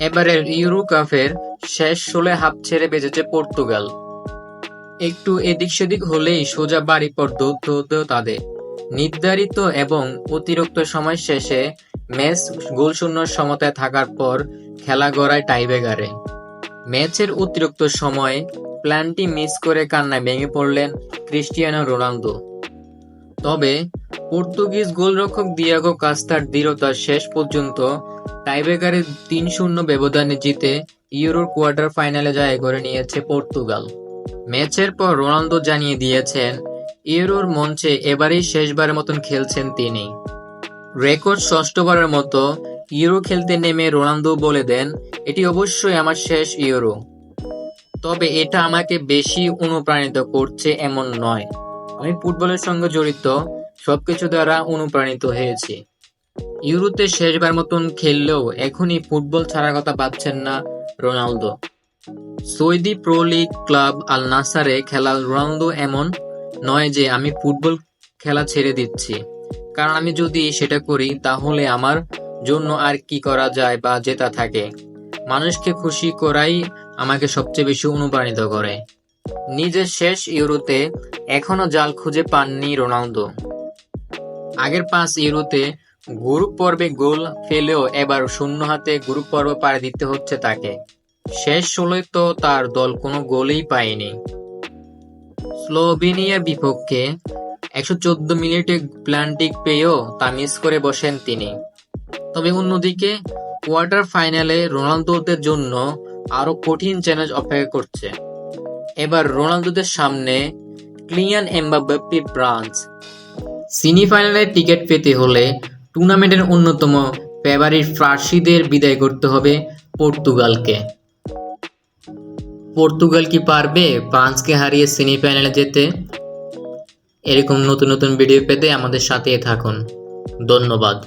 এবারের ইউরো কাপের শেষ ১৬ হাফ ছেড়ে বেঁচেছে পর্তুগাল। একটু এদিক সেদিক হলেই সোজা বাড়ি পড় দৌড়তে হতো তাদের। নির্ধারিত এবং অতিরিক্ত সময় শেষে ম্যাচ গোলশূন্য সমতায় থাকার পর খেলা গড়ায় টাইব্রেকারে। ম্যাচের অতিরিক্ত সময়ে প্ল্যানটি মিস করে কান্নায় ভেঙে পড়লেন ক্রিস্টিয়ানো রোনালদো। তবে পর্তুগিজ গোলরক্ষক দিয়াগো কাস্তার দৃঢ়তার শেষ পর্যন্ত টাইব্রেকারে ৩-০ ব্যবধানে জিতে ইউরোর কোয়ার্টার ফাইনালে জয় করে নিয়েছে পর্তুগাল। ম্যাচের পর রোনালদো জানিয়ে দিয়েছেন, ইউরোর মঞ্চে এবারেই শেষবারের মতন খেলছেন তিনি। রেকর্ড ষষ্ঠবারের মতো ইউরো খেলতে নেমে রোনালদো বলে দেন, এটি অবশ্যই আমার শেষ ইউরো। তবে এটা আমাকে বেশি অনুপ্রাণিত করছে এমন নয়। আমি ফুটবলের সঙ্গে জড়িত সবকিছু দ্বারা অনুপ্রাণিত হয়েছি। ইউরোতে শেষবার মতন খেললেও এখনই ফুটবল ছাড়ার কথা ভাবছেন না Ronaldo. Saudi pro league club Al নাসারে খেলা রোনালদো এমন নয় যে আমি ফুটবল খেলা ছেড়ে দিচ্ছি, কারণ আমি যদি সেটা করি তাহলে আমার জন্য আর কি করা যায় বা জেতা থাকে। মানুষকে খুশি করাই আমাকে সবচেয়ে বেশি অনুপ্রাণিত করে। নিজের শেষ ইউরোতে এখনো জাল খুঁজে পাননি রোনালদো। আগের ৫ ইউরোতে গ্রুপ পর্বে গোল ফেলেও এবার শূন্য হাতে গ্রুপ পর্ব পাড়ি দিতে হচ্ছে তাকে। শেষ ১৬ তো তার দল কোনো গোলই পায়নি। স্লোভেনিয়ার বিপক্ষে ১১৪ মিনিটে প্লান্টি পেয়েও তা মিস করে বসেন তিনি। তবে অন্যদিকে কোয়ার্টার ফাইনালে রোনালদোদের জন্য আরো কঠিন চ্যালেঞ্জ অপেক্ষা করছে। এবার রোনালদোদের সামনে কিলিয়ান এমবাপ্পে ব্রাঞ্চ। সেমিফাইনালে টিকিট পেতে হলে টুর্নামেন্টের অন্যতম ফেভারিট ফরাসিদের বিদায় করতে হবে পর্তুগালকে। পর্তুগাল কি পারবে ফ্রান্সকে হারিয়ে সেমিফাইনালে যেতে? এরকম নতুন নতুন ভিডিও পেতে আমাদের সাথেই থাকুন। ধন্যবাদ।